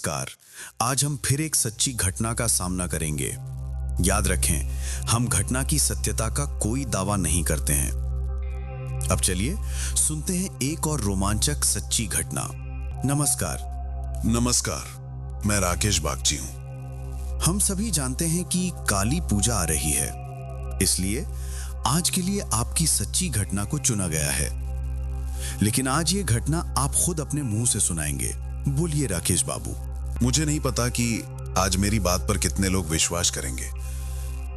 नमस्कार। आज हम फिर एक सच्ची घटना का सामना करेंगे। याद रखें, हम घटना की सत्यता का कोई दावा नहीं करते हैं। अब चलिए सुनते हैं एक और रोमांचक सच्ची घटना। नमस्कार। नमस्कार, मैं राकेश बागची हूँ। हम सभी जानते हैं कि काली पूजा आ रही है, इसलिए आज के लिए आपकी सच्ची घटना को चुना गया है। लेकिन आज ये घटना आप खुद अपने मुंह से सुनाएंगे। बोलिए राकेश बाबू। मुझे नहीं पता कि आज मेरी बात पर कितने लोग विश्वास करेंगे,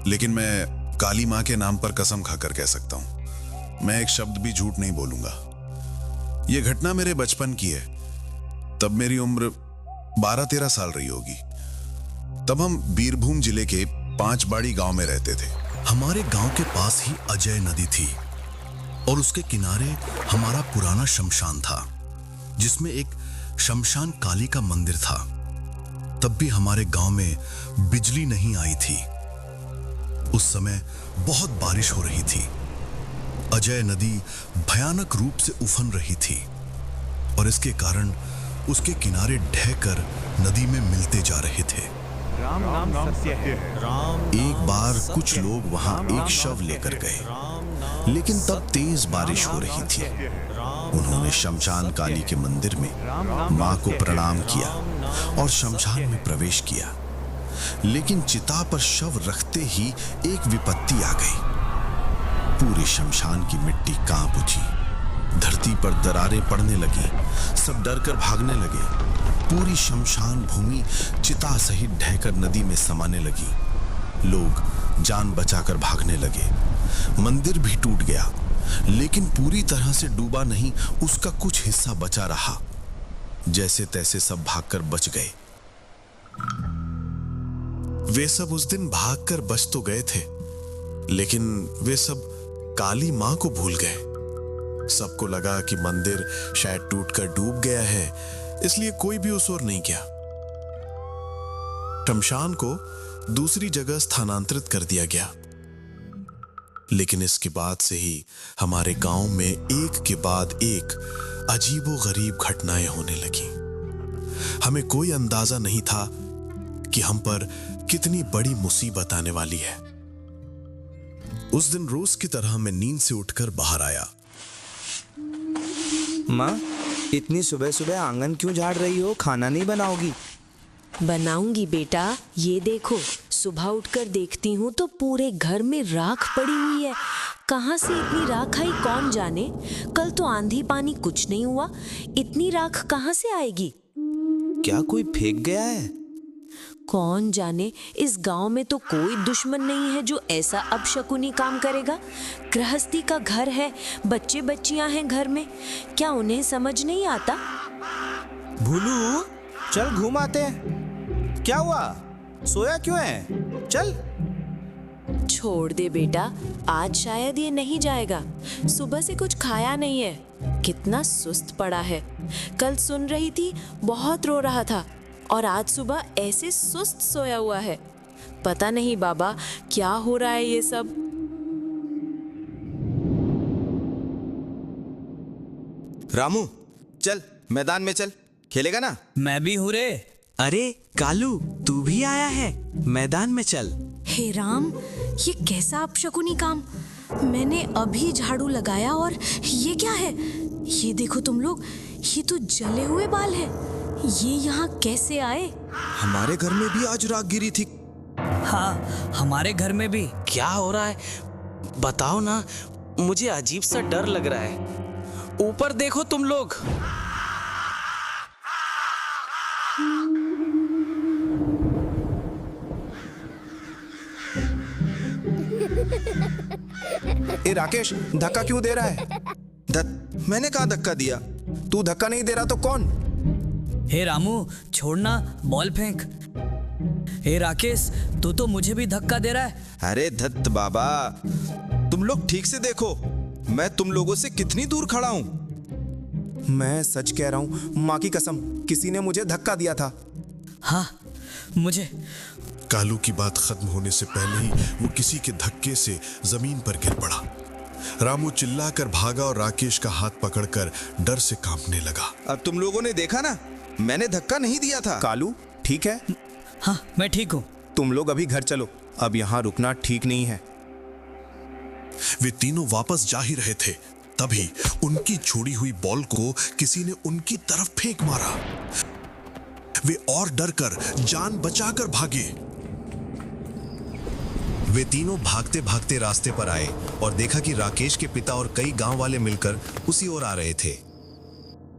लेकिन मैं काली माँ के नाम पर कसम खाकर कह सकता हूँ, मैं एक शब्द भी झूठ नहीं बोलूंगा। यह घटना मेरे बचपन की है। तब मेरी उम्र 12-13 साल रही होगी। तब हम बीरभूम जिले के पांचबाड़ी गांव में रहते थे। हमारे गांव के पास ही अजय नदी थी और उसके किनारे हमारा पुराना शमशान था, जिसमें एक शमशान काली का मंदिर था। तब भी हमारे गांव में बिजली नहीं आई थी। उस समय बहुत बारिश हो रही थी। अजय नदी भयानक रूप से उफन रही थी और इसके कारण उसके किनारे ढहकर नदी में मिलते जा रहे थे। राम नाम सत्य है। एक बार कुछ लोग वहां एक शव लेकर गए, लेकिन तब तेज बारिश हो रही थी। उन्होंने शमशान काली के मंदिर में मां को प्रणाम किया और शमशान में प्रवेश किया। लेकिन चिता पर शव रखते ही एक विपत्ति आ गई। पूरे शमशान की मिट्टी कांप उठी, धरती पर दरारें पड़ने लगी, सब डरकर भागने लगे। पूरी शमशान भूमि चिता सहित ढहकर नदी में समाने लगी। लोग जान बचाकर भागने लगे। मंदिर भी टूट गया, लेकिन पूरी तरह से डूबा नहीं, उसका कुछ हिस्सा बचा रहा। जैसे तैसे सब भागकर बच गए। वे सब उस दिन भागकर बच तो गए थे, लेकिन वे सब काली मां को भूल गए। सबको लगा कि मंदिर शायद टूटकर डूब गया है, इसलिए कोई भी उस ओर नहीं गया। शमशान को दूसरी जगह स्थानांतरित कर दिया गया। लेकिन इसके बाद से ही हमारे गांव में एक के बाद एक अजीबोगरीब घटनाएं होने लगी। हमें कोई अंदाजा नहीं था कि हम पर कितनी बड़ी मुसीबत आने वाली है। उस दिन रोज की तरह मैं नींद से उठकर बाहर आया। माँ, इतनी सुबह सुबह आंगन क्यों झाड़ रही हो? खाना नहीं बनाओगी? बनाऊंगी बेटा। ये देखो, सुबह उठकर देखती हूँ तो पूरे घर में राख पड़ी हुई है। कहाँ से इतनी राख आई कौन जाने। कल तो आंधी पानी कुछ नहीं हुआ, इतनी राख कहाँ से आएगी? क्या कोई फेंक गया है? कौन जाने। इस गांव में तो कोई दुश्मन नहीं है जो ऐसा अपशकुनी काम करेगा। गृहस्थी का घर है, बच्चे बच्चियां हैं घर में, क्या उन्हें समझ नहीं आता? भूलू, चल घूम आते हैं। क्या हुआ? सोया क्यों है? चल। छोड़ दे बेटा, आज शायद ये नहीं जाएगा। सुबह से कुछ खाया नहीं है, कितना सुस्त पड़ा है। कल सुन रही थी बहुत रो रहा था और आज सुबह ऐसे सुस्त सोया हुआ है। पता नहीं बाबा क्या हो रहा है ये सब। रामू, चल मैदान में चल, खेलेगा ना? मैं भी हूँ रे। अरे कालू, तू भी आया है? मैदान में चल। हे राम, ये कैसा अपशकुनी काम। मैंने अभी झाड़ू लगाया और ये क्या है? ये देखो तुम लोग, ये तो जले हुए बाल है। ये यहाँ कैसे आए? हमारे घर में भी आज राख गिरी थी। हाँ, हमारे घर में भी। क्या हो रहा है बताओ ना, मुझे अजीब सा डर लग रहा है। ऊपर देखो तुम लोग। ए राकेश, धक्का क्यों दे रहा है? मैंने कहा धक्का दिया? तू धक्का नहीं दे रहा तो कौन? हे रामू, छोड़ना, बॉल फेंक। हे राकेश, तू तो मुझे भी धक्का दे रहा है। अरे धत्त बाबा, तुम लोग ठीक से देखो, मैं तुम लोगों से कितनी दूर खड़ा हूं। मैं सच कह रहा हूं, माँ की कसम, किसी ने मुझे धक्का दिया था। हाँ, मुझे। कालू की बात खत्म होने से पहले ही वो किसी के धक्के से जमीन पर गिर पड़ा। रामू चिल्लाकर भागा और राकेश का हाथ पकड़कर डर से कांपने लगा। अब तुम लोगों ने देखा ना, मैंने धक्का नहीं दिया था। कालू ठीक है? हाँ मैं ठीक हूँ। तुम लोग अभी घर चलो, अब यहाँ रुकना ठीक नहीं है। वे तीनों वापस जा ही रहे थे, तभी उनकी छोड़ी हुई बॉल को किसी ने उनकी तरफ फेंक मारा। वे और डरकर जान बचाकर भागे। वे तीनों भागते भागते रास्ते पर आए और देखा कि राकेश के पिता और कई गांव वाले मिलकर उसी ओर आ रहे थे।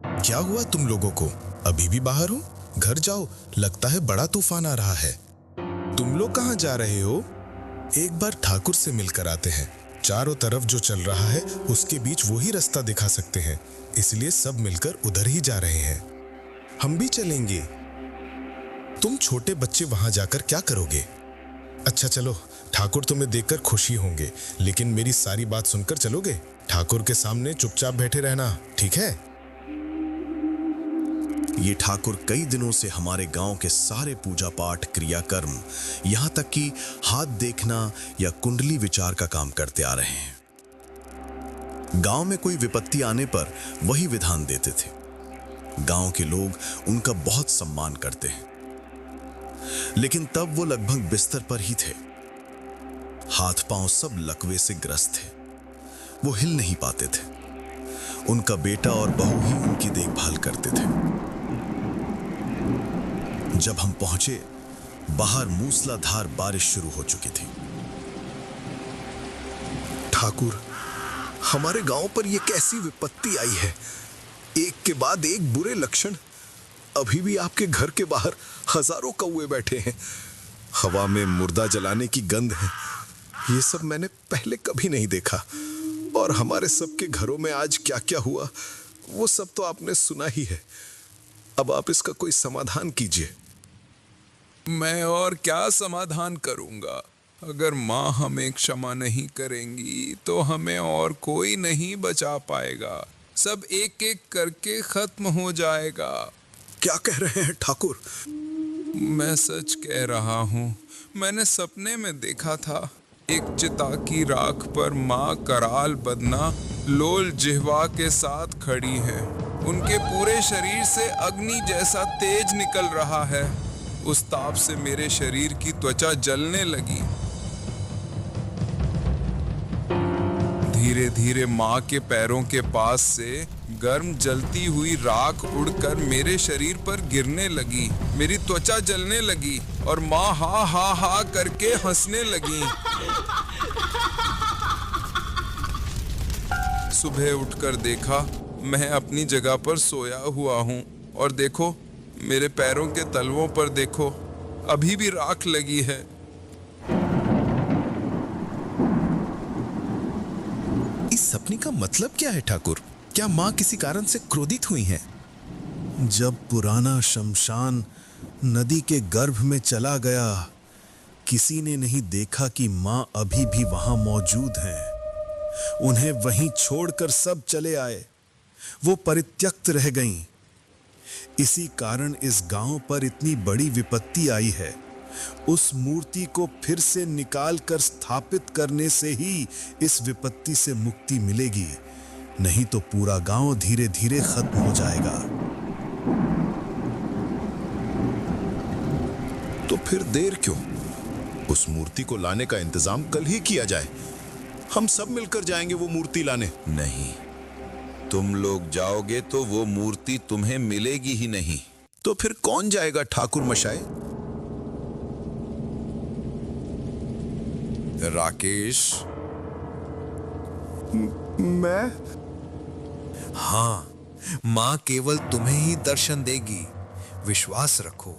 क्या हुआ तुम लोगों को? अभी भी बाहर हो? घर जाओ, लगता है बड़ा तूफान आ रहा है। तुम लोग कहाँ जा रहे हो? एक बार ठाकुर से मिलकर आते हैं। चारों तरफ जो चल रहा है उसके बीच वही रास्ता दिखा सकते हैं, इसलिए सब मिलकर उधर ही जा रहे हैं। हम भी चलेंगे। तुम छोटे बच्चे वहां जाकर क्या करोगे? अच्छा चलो, ठाकुर तुम्हें देखकर खुशी होंगे, लेकिन मेरी सारी बात सुनकर चलोगे। ठाकुर के सामने चुपचाप बैठे रहना, ठीक है? ये ठाकुर कई दिनों से हमारे गांव के सारे पूजा पाठ, क्रियाकर्म, यहां तक कि हाथ देखना या कुंडली विचार का काम करते आ रहे हैं। गांव में कोई विपत्ति आने पर वही विधान देते थे। गांव के लोग उनका बहुत सम्मान करते हैं, लेकिन तब वो लगभग बिस्तर पर ही थे। हाथ पांव सब लकवे से ग्रस्त थे, वो हिल नहीं पाते थे। उनका बेटा और बहू ही उनकी देखभाल करते थे। जब हम पहुंचे, बाहर मूसलाधार बारिश शुरू हो चुकी थी। ठाकुर, हमारे गांव पर यह कैसी विपत्ति आई है? एक के बाद एक बुरे लक्षण। अभी भी आपके घर के बाहर हजारों कौवे बैठे हैं। हवा में मुर्दा जलाने की गंध है। ये सब मैंने पहले कभी नहीं देखा। और हमारे सबके घरों में आज क्या क्या हुआ, वो सब तो आपने सुना ही है। अब आप इसका कोई समाधान कीजिए। मैं और क्या समाधान करूंगा? अगर माँ हमें क्षमा नहीं करेंगी तो हमें और कोई नहीं बचा पाएगा। सब एक एक करके खत्म हो जाएगा। क्या कह रहे हैं ठाकुर? मैं सच कह रहा हूँ। मैंने सपने में देखा था, एक चिता की राख पर माँ कराल बदना लोल जिह्वा के साथ खड़ी है। उनके पूरे शरीर से अग्नि जैसा तेज निकल रहा है। उस ताप से मेरे शरीर की त्वचा जलने लगी। धीरे धीरे माँ के पैरों के पास से गर्म जलती हुई राख उड़कर मेरे शरीर पर गिरने लगी। मेरी त्वचा जलने लगी और माँ हा हा हा करके हंसने लगी। सुबह उठकर देखा, मैं अपनी जगह पर सोया हुआ हूँ और देखो मेरे पैरों के तलवों पर देखो, अभी भी राख लगी है। इस सपने का मतलब क्या है ठाकुर? क्या माँ किसी कारण से क्रोधित हुई हैं? जब पुराना शमशान नदी के गर्भ में चला गया, किसी ने नहीं देखा कि माँ अभी भी वहां मौजूद हैं। उन्हें वहीं छोड़कर सब चले आए। वो परित्यक्त रह गईं। इसी कारण इस गांव पर इतनी बड़ी विपत्ति आई है। उस मूर्ति को फिर से निकाल कर स्थापित करने से ही इस विपत्ति से मुक्ति मिलेगी, नहीं तो पूरा गांव धीरे धीरे खत्म हो जाएगा। तो फिर देर क्यों? उस मूर्ति को लाने का इंतजाम कल ही किया जाए। हम सब मिलकर जाएंगे वो मूर्ति लाने। नहीं, तुम लोग जाओगे तो वो मूर्ति तुम्हें मिलेगी ही नहीं। तो फिर कौन जाएगा ठाकुर मशाए? राकेश। मैं? हाँ, माँ केवल तुम्हें ही दर्शन देगी। विश्वास रखो,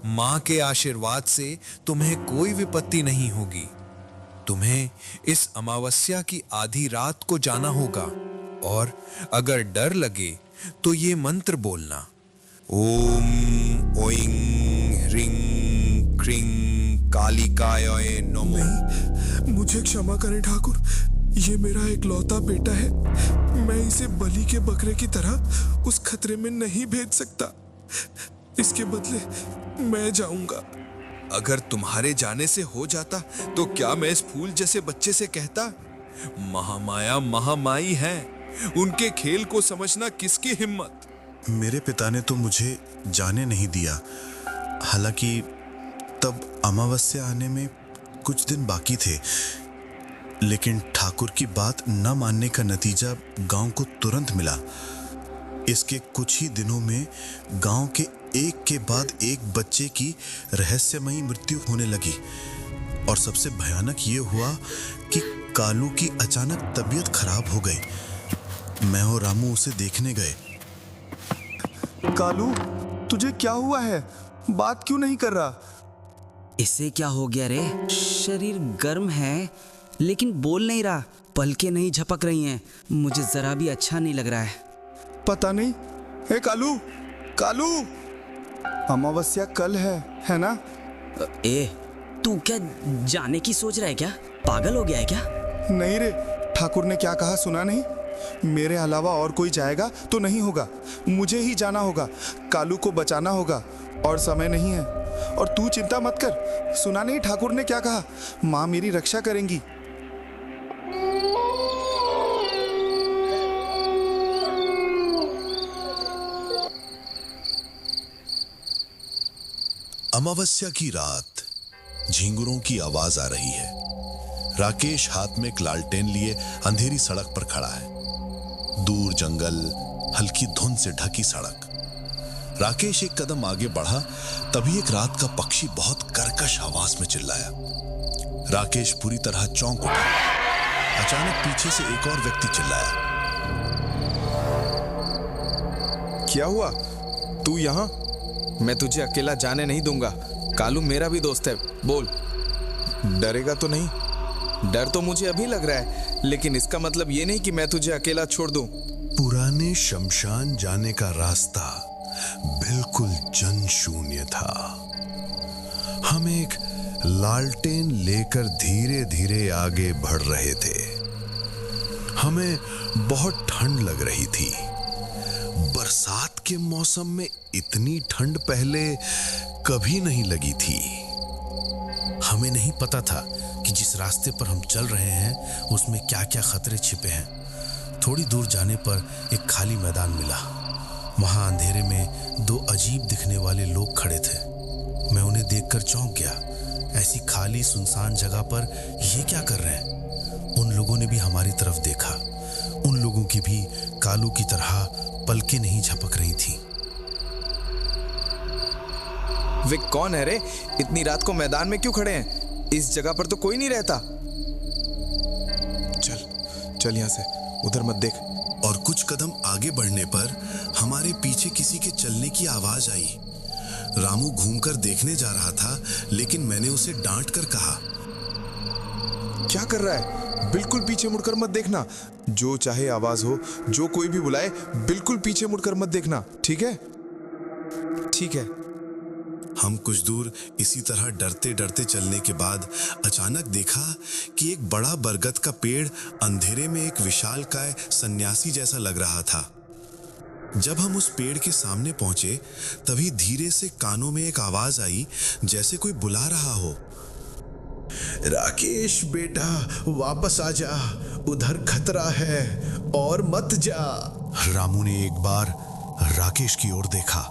माँ के आशीर्वाद से तुम्हें कोई विपत्ति नहीं होगी। तुम्हें इस अमावस्या की आधी रात को जाना होगा और अगर डर लगे तो ये मंत्र बोलना, ओम ओइंग ह्रीं क्रीं कालिकाय नमः। मुझे क्षमा करें ठाकुर, ये मेरा एकलौता बेटा है। मैं इसे बलि के बकरे की तरह उस खतरे में नहीं भेज सकता। इसके बदले मैं जाऊंगा। अगर तुम्हारे जाने से हो जाता तो क्या मैं इस फूल जैसे बच्चे से कहता? महामाया महामाई है, उनके खेल को समझना किसकी हिम्मत। मेरे पिता ने तो मुझे जाने नहीं दिया। हालांकि तब अमावस्या आने में कुछ दिन बाकी थे, लेकिन ठाकुर की बात न मानने का नतीजा गांव को तुरंत मिला। इसके कुछ ही दिनों में गांव के एक के बाद एक बच्चे की रहस्यमयी मृत्यु होने लगी। और सबसे भयानक ये हुआ कि कालू की अचानक तबीयत खराब हो गई। मैं और रामू उसे देखने गए। कालू, तुझे क्या हुआ है? बात क्यों नहीं कर रहा? इसे क्या हो गया रे? शरीर गर्म है लेकिन बोल नहीं रहा, पलकें नहीं झपक रही हैं। मुझे जरा भी अच्छा नहीं लग रहा है। पता नहीं। हे कालू, कालू, अमावस्या कल है ना? ए, तू क्या जाने की सोच रहा है क्या? पागल हो गया है क्या? नहीं रे, ठाकुर ने क्या कहा सुना नहीं? मेरे अलावा और कोई जाएगा तो नहीं होगा, मुझे ही जाना होगा। कालू को बचाना होगा और समय नहीं है। और तू चिंता मत कर, सुना नहीं ठाकुर ने क्या कहा? माँ मेरी रक्षा करेंगी। अमावस्या की रात झिंगुरों की आवाज आ रही है। राकेश हाथ में एक लालटेन लिए अंधेरी सड़क पर खड़ा है। दूर जंगल, हल्की धुंध से ढकी सड़क। राकेश एक कदम आगे बढ़ा, तभी एक रात का पक्षी बहुत कर्कश आवाज में चिल्लाया। राकेश पूरी तरह चौंक उठा। अचानक पीछे से एक और व्यक्ति चिल्लाया। क्या हुआ? तू यहाँ? मैं तुझे अकेला जाने नहीं दूंगा। कालू मेरा भी दोस्त है, बोल। डरेगा तो नहीं? डर तो मुझे अभी लग रहा है, लेकिन इसका मतलब ये नहीं कि मैं तुझे अकेला छोड़ दूं। पुराने शमशान जाने का रास्ता बिल्कुल जनशून्य था। हम एक लालटेन लेकर धीरे धीरे आगे बढ़ रहे थे। हमें बहुत ठंड लग रही थी। बरसात के मौसम में इतनी ठंड पहले कभी नहीं लगी थी। हमें नहीं पता था कि जिस रास्ते पर हम चल रहे हैं उसमें क्या क्या खतरे छिपे हैं। थोड़ी दूर जाने पर एक खाली मैदान मिला। वहां अंधेरे में दो अजीब दिखने वाले लोग खड़े थे। मैं उन्हें देखकर चौंक गया। ऐसी खाली सुनसान जगह पर ये क्या कर रहे हैं? उन लोगों ने भी हमारी तरफ देखा। उन लोगों की भी कालू की तरह पलकें नहीं झपक रही थीं। वे कौन है रे? इतनी रात को मैदान में क्यों खड़े हैं? इस जगह पर तो कोई नहीं रहता। चल यहाँ से, उधर मत देख। और कुछ कदम आगे बढ़ने पर हमारे पीछे किसी के चलने की आवाज आई। रामू घूमकर देखने जा रहा था, लेकिन मैंने उसे डांट कर कहा, क्या कर रहा है? बिल्कुल पीछे मुड़कर मत देखना। जो चाहे आवाज हो, जो कोई भी बुलाए, बिल्कुल पीछे मुड़कर मत देखना, ठीक है? ठीक है। हम कुछ दूर इसी तरह डरते डरते चलने के बाद अचानक देखा कि एक बड़ा बरगद का पेड़ अंधेरे में एक विशालकाय सन्यासी जैसा लग रहा था। जब हम उस पेड़ के सामने पहुंचे, तभी धीरे से कानों में एक आवाज आई, जैसे कोई बुला रहा हो। राकेश बेटा, वापस आ जा, उधर खतरा है और मत जा। रामू ने एक बार राकेश की ओर देखा।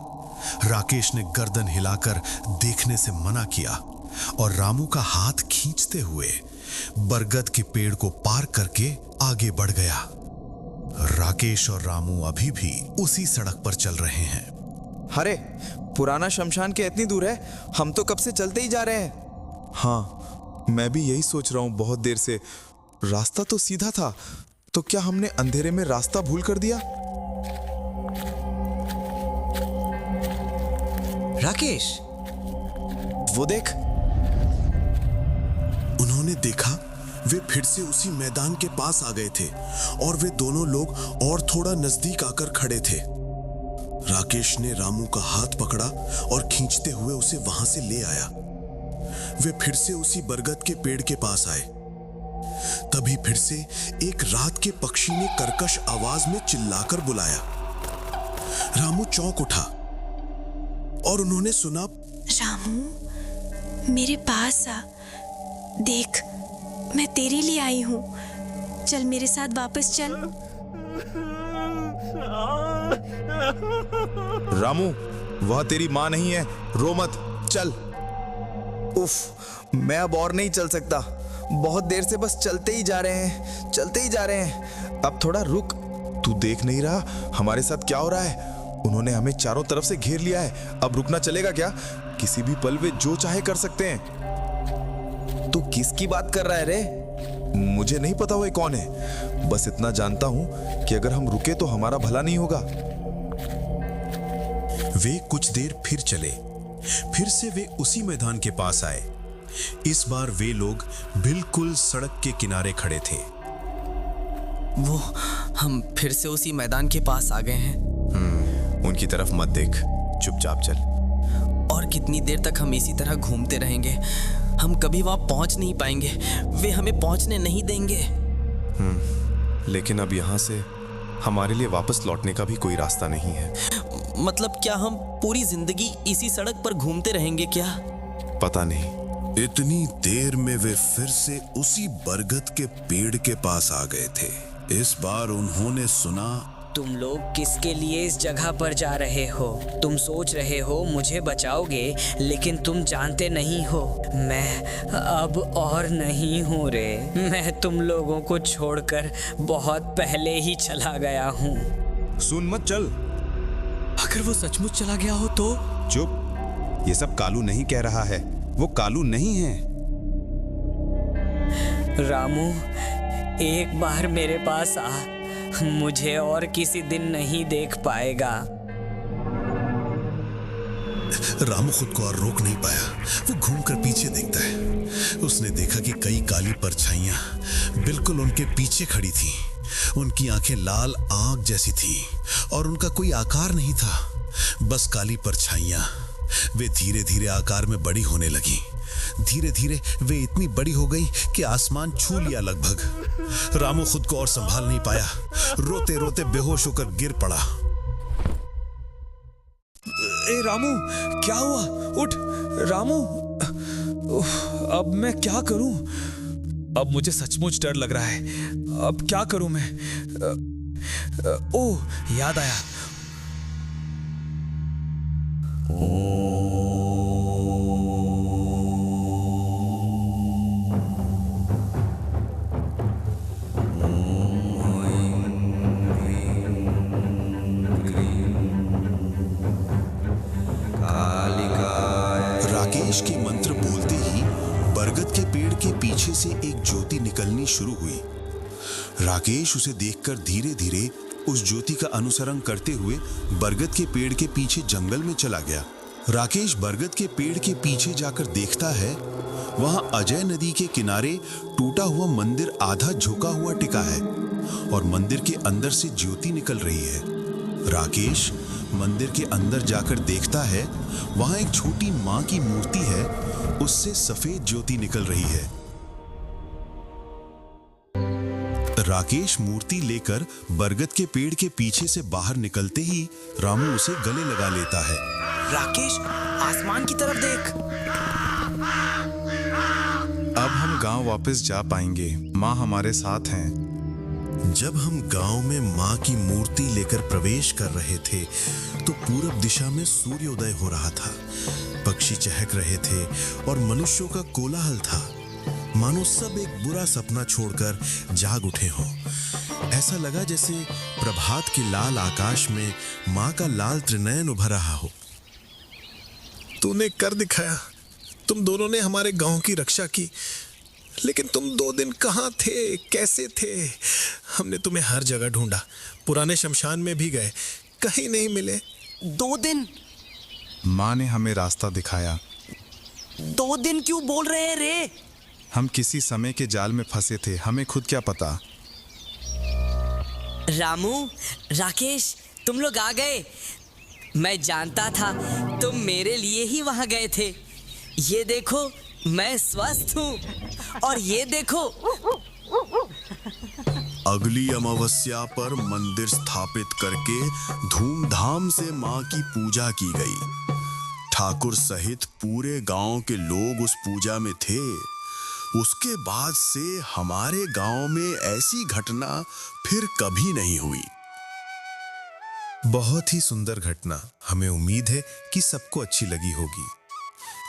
राकेश ने गर्दन हिलाकर देखने से मना किया और रामू का हाथ खींचते हुए बरगद के पेड़ को पार करके आगे बढ़ गया। राकेश और रामू अभी भी उसी सड़क पर चल रहे हैं। अरे, पुराना शमशान के इतनी दूर है? हम तो कब से चलते ही जा रहे हैं। हाँ, मैं भी यही सोच रहा हूँ बहुत देर से। रास्ता तो सीधा था, तो क्या हमने अंधेरे में रास्ता भूल कर दिया? राकेश, वो देख। उन्होंने देखा, वे फिर से उसी मैदान के पास आ गए थे और वे दोनों लोग और थोड़ा नजदीक आकर खड़े थे। राकेश ने रामू का हाथ पकड़ा और खींचते हुए उसे वहां से ले आया। वे फिर से उसी बरगद के पेड़ के पास आए। तभी फिर से एक रात के पक्षी ने कर्कश आवाज में चिल्लाकर बुलाया। रामू चौंक उठा और उन्होंने सुना, रामू, मेरे पास आ। देख, मैं तेरे लिए आई हूँ। चल मेरे साथ वापस चल। रामू, वह तेरी माँ नहीं है, रो मत, चल। उफ, मैं अब और नहीं चल सकता। बहुत देर से बस चलते ही जा रहे हैं, चलते ही जा रहे हैं। अब थोड़ा रुक। तू देख नहीं रहा हमारे साथ क्या हो रहा है? उन्होंने हमें चारों तरफ से घेर लिया है। अब रुकना चलेगा क्या? किसी भी पल वे जो चाहे कर सकते हैं। तू किसकी बात कर रहा है रे? मुझे नहीं पता वो कौन है, बस इतना जानता हूं कि अगर हम रुके तो हमारा भला नहीं होगा। वे कुछ देर फिर चले। फिर से वे उसी मैदान के पास आए। इस बार वे लोग बिल्कुल सड़क के किनारे खड़े थे। वो हम फिर से उसी मैदान के पास आ गए हैं। उनकी तरफ मत देख, चुपचाप चल। और कितनी देर तक हम इसी तरह घूमते रहेंगे? हम कभी वहां पहुंच नहीं पाएंगे। वे हमें पहुंचने नहीं देंगे। लेकिन अब यहाँ से हमारे लिए वापस लौटने का भी कोई रास्ता नहीं है। मतलब क्या हम पूरी जिंदगी इसी सड़क पर घूमते रहेंगे क्या? पता नहीं। इतनी देर में वे फिर से उसी बरगद के पेड़ के पास आ गए थे। इस बार उन्होंने सुना, तुम लोग किसके लिए इस जगह पर जा रहे हो? तुम सोच रहे हो मुझे बचाओगे, लेकिन तुम जानते नहीं हो मैं अब और नहीं हूँ रे। मैं तुम लोगों को छोड़कर बहुत पहले ही चला गया हूँ। सुन मत, चल। अगर वो सचमुच चला गया हो तो? चुप, ये सब कालू नहीं कह रहा है। वो कालू नहीं है। रामू, एक बार मेरे पास आ, मुझे और किसी दिन नहीं देख पाएगा। रामू खुद को और रोक नहीं पाया। वो घूमकर पीछे देखता है। उसने देखा कि कई काली परछाइयां बिल्कुल उनके पीछे खड़ी थीं। उनकी आंखें लाल आग जैसी थीं और उनका कोई आकार नहीं था, बस काली परछाइयां। वे धीरे धीरे आकार में बड़ी होने लगी। धीरे धीरे वे इतनी बड़ी हो गई कि आसमान छू लिया लगभग। रामू खुद को और संभाल नहीं पाया। रोते रोते बेहोश होकर गिर पड़ा। ए रामू, क्या हुआ? उठ रामू। अब मैं क्या करूं? अब मुझे सचमुच डर लग रहा है। अब क्या करूं मैं? ओह, याद आया। राकेश के मंत्र बोलते ही बरगद के पेड़ के पीछे से एक ज्योति निकलनी शुरू हुई। राकेश उसे देखकर धीरे धीरे उस ज्योति का अनुसरण करते हुए बरगद के पेड़ के पीछे जंगल में चला गया। राकेश बरगद के पेड़ के पीछे जाकर देखता है, वहां अजय नदी के किनारे टूटा हुआ मंदिर आधा झुका हुआ टिका है और मंदिर के अंदर से ज्योति निकल रही है। राकेश मंदिर के अंदर जाकर देखता है, वहां एक छोटी मां की मूर्ति है, उससे सफेद ज्योति निकल रही है। राकेश मूर्ति लेकर बरगद के पेड़ के पीछे से बाहर निकलते ही रामू उसे गले लगा लेता है। राकेश, आसमान की तरफ देख। अब हम गांव वापस जा पाएंगे। माँ हमारे साथ हैं। जब हम गांव में मां की मूर्ति लेकर प्रवेश कर रहे थे तो पूरब दिशा में सूर्योदय हो रहा था। पक्षी चहक रहे थे और मनुष्यों का कोलाहल था, मानो सब एक बुरा सपना छोड़कर जाग उठे हों। ऐसा लगा जैसे प्रभात के लाल आकाश में मां का लाल त्रिनयन उभर रहा हो। तूने कर दिखाया। तुम दोनों ने हमारे गांव की रक्षा की, लेकिन तुम 2 दिन कहाँ थे, कैसे थे? हमने तुम्हें हर जगह ढूंढा, पुराने शमशान में भी गए, कहीं नहीं मिले। 2 दिन? माँ ने हमें रास्ता दिखाया। 2 दिन क्यों बोल रहे हैं रे? हम किसी समय के जाल में फंसे थे, हमें खुद क्या पता। रामू, राकेश, तुम लोग आ गए। मैं जानता था तुम मेरे लिए ही वहां गए थे। ये देखो, मैं स्वस्थ हूँ और ये देखो। अगली अमावस्या पर मंदिर स्थापित करके धूमधाम से मां की पूजा की गई। ठाकुर सहित पूरे गांव के लोग उस पूजा में थे। उसके बाद से हमारे गांव में ऐसी घटना फिर कभी नहीं हुई। बहुत ही सुंदर घटना। हमें उम्मीद है कि सबको अच्छी लगी होगी।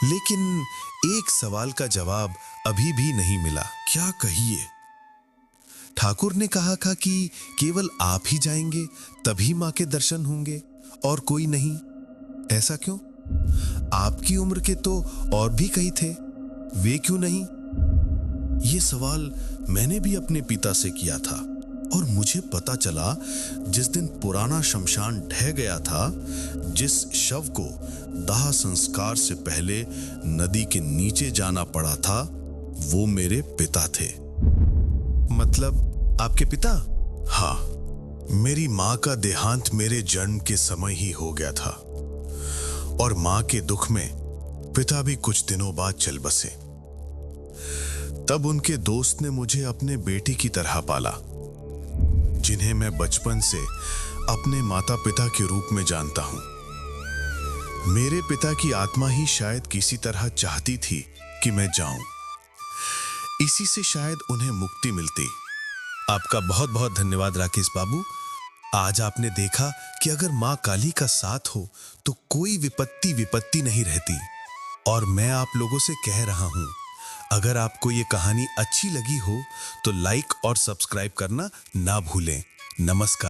लेकिन एक सवाल का जवाब अभी भी नहीं मिला। क्या कहिए? ठाकुर ने कहा था कि केवल आप ही जाएंगे तभी मां के दर्शन होंगे और कोई नहीं। ऐसा क्यों? आपकी उम्र के तो और भी कई थे, वे क्यों नहीं? ये सवाल मैंने भी अपने पिता से किया था और मुझे पता चला जिस दिन पुराना शमशान ढह गया था, जिस शव को दाह संस्कार से पहले नदी के नीचे जाना पड़ा था, वो मेरे पिता थे। मतलब आपके पिता? हाँ, मेरी मां का देहांत मेरे जन्म के समय ही हो गया था और मां के दुख में पिता भी कुछ दिनों बाद चल बसे। तब उनके दोस्त ने मुझे अपने बेटी की तरह पाला, जिन्हें मैं बचपन से अपने माता पिता के रूप में जानता हूं। मेरे पिता की आत्मा ही शायद किसी तरह चाहती थी कि मैं जाऊं। इसी से शायद उन्हें मुक्ति मिलती। आपका बहुत बहुत धन्यवाद राकेश बाबू। आज आपने देखा कि अगर मां काली का साथ हो तो कोई विपत्ति नहीं रहती। और मैं आप लोगों से कह रहा हूं, अगर आपको ये कहानी अच्छी लगी हो तो लाइक और सब्सक्राइब करना ना भूलें। नमस्कार।